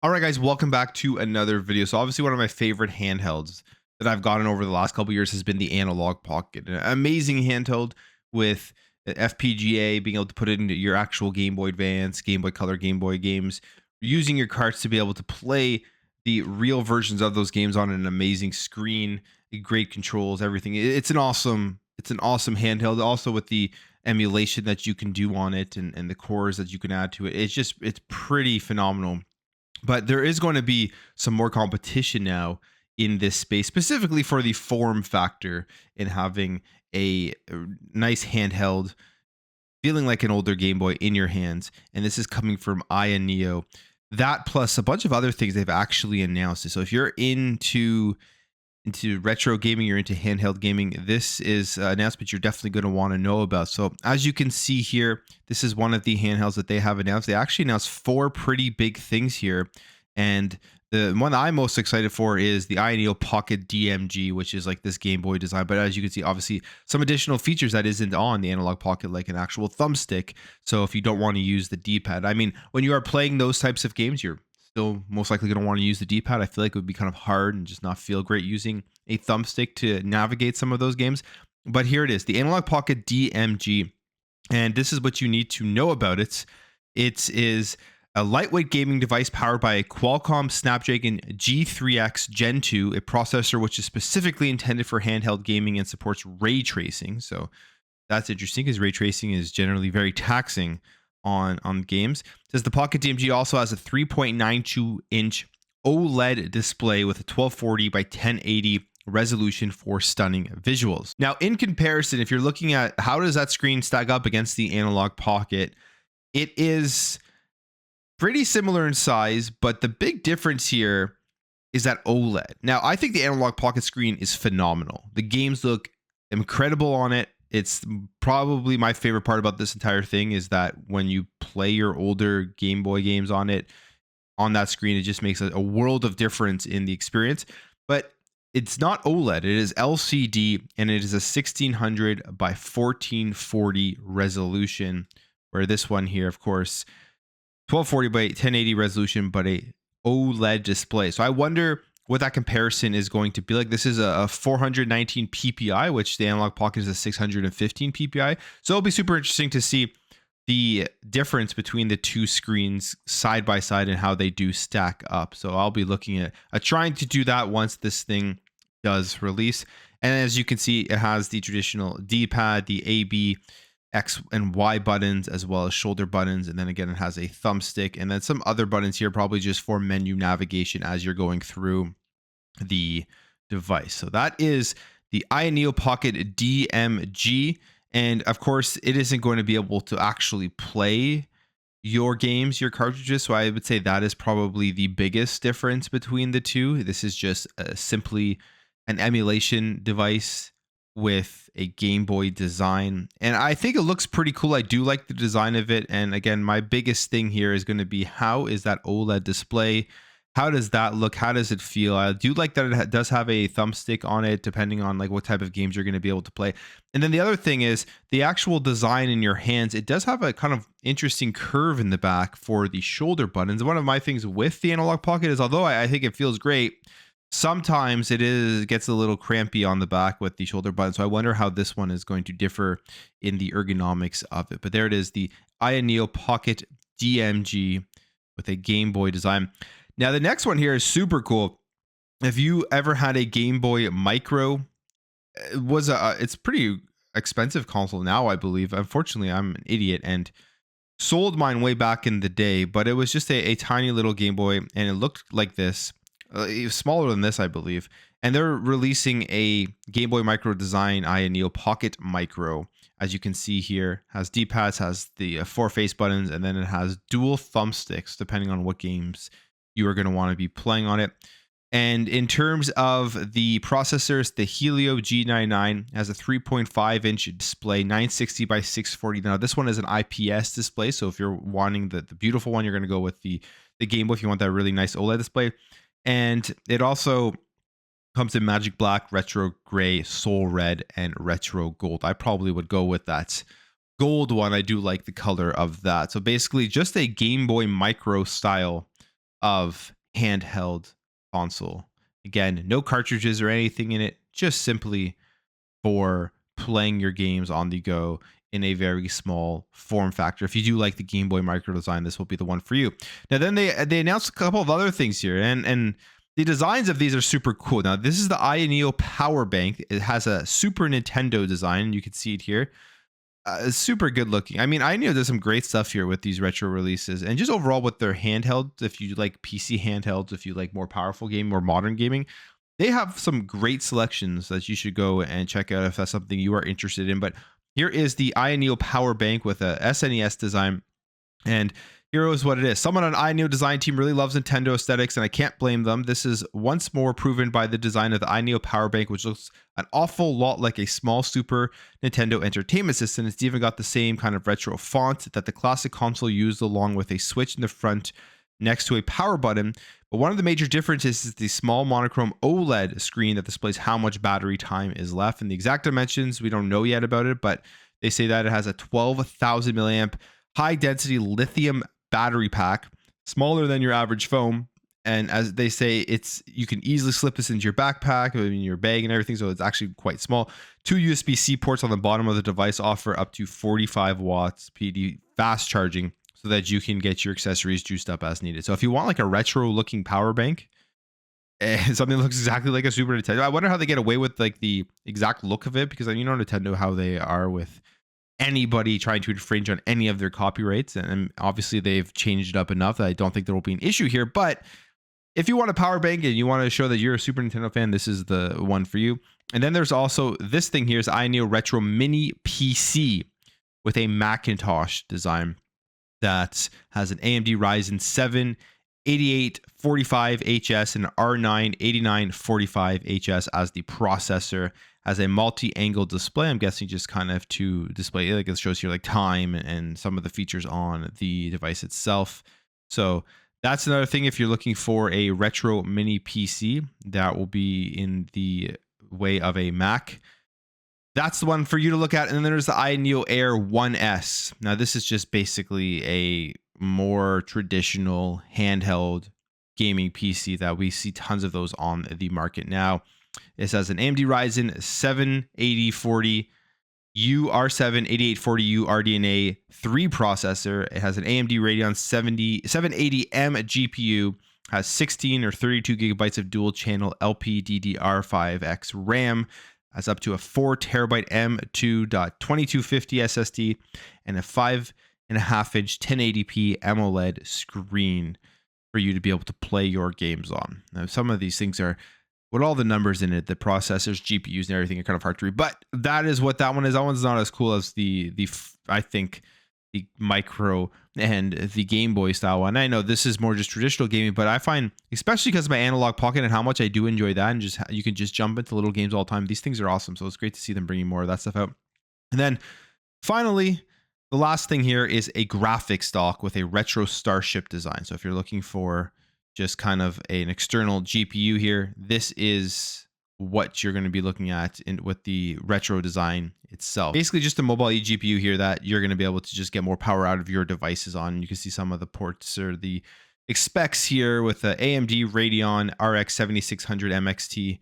All right, guys, welcome back to another video. So obviously one of my favorite handhelds that I've gotten over the last couple years has been the Analog Pocket. An amazing handheld with FPGA, being able to put it into your actual Game Boy Advance, Game Boy Color, Game Boy games, using your carts to be able to play the real versions of those games on an amazing screen, great controls, everything. It's an awesome handheld. Also with the emulation that you can do on it and the cores that you can add to it. It's pretty phenomenal, but there is going to be some more competition now in this space, specifically for the form factor in having a nice handheld, feeling like an older Game Boy in your hands. And this is coming from Aya Neo. That plus a bunch of other things they've actually announced. So if you're into retro gaming, you're into handheld gaming, this is an announcement you're definitely going to want to know about. So as you can see here, this is one of the handhelds that they have announced. They actually announced four pretty big things here. And the one that I'm most excited for is the Ideal Pocket DMG, which is like this Game Boy design. But as you can see, obviously some additional features that isn't on the Analog Pocket, like an actual thumbstick. So if you don't want to use the D-pad, I mean, when you are playing those types of games, you're still most likely going to want to use the D-pad. I feel like it would be kind of hard and just not feel great using a thumbstick to navigate some of those games. But here it is, the Analog Pocket DMG. And this is what you need to know about it. It is a lightweight gaming device powered by a Qualcomm Snapdragon G3X Gen 2, a processor which is specifically intended for handheld gaming and supports ray tracing. So that's interesting because ray tracing is generally very taxing on games. It says the Pocket DMG also has a 3.92-inch OLED display with a 1240 by 1080 resolution for stunning visuals. Now, in comparison, if you're looking at how does that screen stack up against the Analog Pocket, it is pretty similar in size, but the big difference here is that OLED. Now, I think the Analog Pocket screen is phenomenal. The games look incredible on it. It's probably my favorite part about this entire thing is that when you play your older Game Boy games on it, on that screen, it just makes a world of difference in the experience. But it's not OLED, it is LCD, and it is a 1600 by 1440 resolution, where this one here, of course, 1240 by 1080 resolution, but a OLED display. So I wonder what that comparison is going to be like. This is a 419 PPI, which the Analog Pocket is a 615 PPI. So it'll be super interesting to see the difference between the two screens side by side and how they do stack up. So I'll be looking at trying to do that once this thing does release. And as you can see, it has the traditional D-pad, the A, B, X and Y buttons, as well as shoulder buttons. And then again, it has a thumbstick and then some other buttons here, probably just for menu navigation as you're going through the device. So that is the Neo Pocket DMG. And of course, it isn't going to be able to actually play your games, your cartridges. So I would say that is probably the biggest difference between the two. This is just simply an emulation device with a Game Boy design. And I think it looks pretty cool. I do like the design of it. And again, my biggest thing here is going to be how is that OLED display? How does that look? How does it feel? I do like that it does have a thumbstick on it, depending on like what type of games you're going to be able to play. And then the other thing is the actual design in your hands. It does have a kind of interesting curve in the back for the shoulder buttons. One of my things with the Analog Pocket is, although I think it feels great, sometimes it gets a little crampy on the back with the shoulder button. So I wonder how this one is going to differ in the ergonomics of it. But there it is, the Aya Neo Pocket DMG with a Game Boy design. Now, the next one here is super cool. If you ever had a Game Boy Micro, it's pretty expensive console now, I believe. Unfortunately, I'm an idiot and sold mine way back in the day, but it was just a tiny little Game Boy, and it looked like this. It was smaller than this, I believe. And they're releasing a Game Boy Micro design, Aya Neo Pocket Micro. As you can see here, has D-pads, has the four face buttons, and then it has dual thumbsticks, depending on what games you are going to want to be playing on it. And in terms of the processors, the Helio G99 has a 3.5-inch display, 960 by 640. Now, this one is an IPS display, so if you're wanting the beautiful one, you're going to go with the Game Boy if you want that really nice OLED display. And it also comes in Magic Black, Retro Gray, Soul Red, and Retro Gold. I probably would go with that gold one. I do like the color of that. So basically just a Game Boy Micro style of handheld console. Again, no cartridges or anything in it, just simply for playing your games on the go in a very small form factor. If you do like the Game Boy Micro design, this will be the one for you. Now, then they announced a couple of other things here, and the designs of these are super cool. Now, this is the Neo Power Bank. It has a Super Nintendo design. You can see it here. Super good looking. I mean, Neo does some great stuff here with these retro releases, and just overall with their handhelds. If you like PC handhelds, if you like more powerful gaming, more modern gaming, they have some great selections that you should go and check out if that's something you are interested in. But here is the Neo Power Bank with a SNES design. And here is what it is. Someone on iNeo design team really loves Nintendo aesthetics, and I can't blame them. This is once more proven by the design of the iNeo Power Bank, which looks an awful lot like a small Super Nintendo Entertainment System. It's even got the same kind of retro font that the classic console used, along with a switch in the front next to a power button. But one of the major differences is the small monochrome OLED screen that displays how much battery time is left. And the exact dimensions, we don't know yet about it, but they say that it has a 12,000 milliamp high density lithium battery pack, smaller than your average phone. And as they say, you can easily slip this into your backpack, in your bag and everything. So it's actually quite small. 2 USB-C ports on the bottom of the device offer up to 45 watts PD fast charging, so that you can get your accessories juiced up as needed. So if you want like a retro looking power bank, something that looks exactly like a Super Nintendo, I wonder how they get away with like the exact look of it, because you know Nintendo, how they are with anybody trying to infringe on any of their copyrights. And obviously they've changed it up enough that I don't think there will be an issue here. But if you want a power bank and you want to show that you're a Super Nintendo fan, this is the one for you. And then there's also this thing here is iNeo Retro Mini PC with a Macintosh design that has an AMD Ryzen 7 8845HS and R9 8945HS as the processor. Has a multi-angle display. I'm guessing just kind of to display, like it shows here like time and some of the features on the device itself. So that's another thing. If you're looking for a retro mini PC that will be in the way of a Mac, that's the one for you to look at. And then there's the iNeo Air 1S. Now this is just basically a more traditional handheld gaming PC that we see tons of those on the market now. It has an AMD Ryzen 7 8040 UR7 8840U RDNA 3 processor. It has an AMD Radeon 780M GPU, has 16 or 32 gigabytes of dual channel LPDDR5X RAM, has up to a 4 terabyte M2.2250 SSD, and a 5.5-inch 1080p AMOLED screen for you to be able to play your games on. Now, some of these things are, with all the numbers in it, the processors, GPUs, and everything are kind of hard to read. But that is what that one is. That one's not as cool as I think the Micro and the Game Boy style one. I know this is more just traditional gaming, but I find, especially because of my analog pocket and how much I do enjoy that, and just you can just jump into little games all the time. These things are awesome. So it's great to see them bringing more of that stuff out. And then finally, the last thing here is a graphics dock with a retro Starship design. So if you're looking for just kind of an external GPU here, this is what you're going to be looking at with the retro design itself. Basically just a mobile eGPU here that you're going to be able to just get more power out of your devices on. You can see some of the ports or the specs here with the AMD Radeon RX 7600 MXT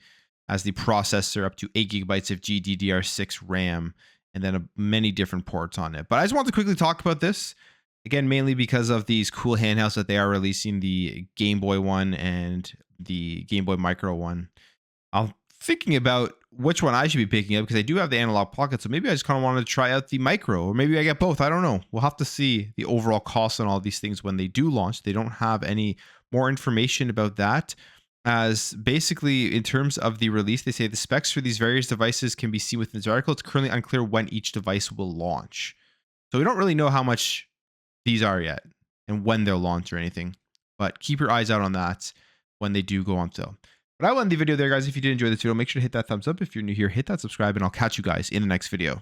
as the processor, up to 8 gigabytes of GDDR6 RAM, and then many different ports on it. But I just want to quickly talk about this. Again, mainly because of these cool handhelds that they are releasing, the Game Boy one and the Game Boy Micro one. I'm thinking about which one I should be picking up, because I do have the analog pocket. So maybe I just kind of wanted to try out the Micro, or maybe I get both. I don't know. We'll have to see the overall cost on all these things when they do launch. They don't have any more information about that. As basically, in terms of the release, they say the specs for these various devices can be seen within this article. It's currently unclear when each device will launch. So we don't really know how much these are yet and when they'll launch or anything, but keep your eyes out on that when they do go on sale. But I will end the video there, guys. If you did enjoy this video, make sure to hit that thumbs up. If you're new here, hit that subscribe, and I'll catch you guys in the next video.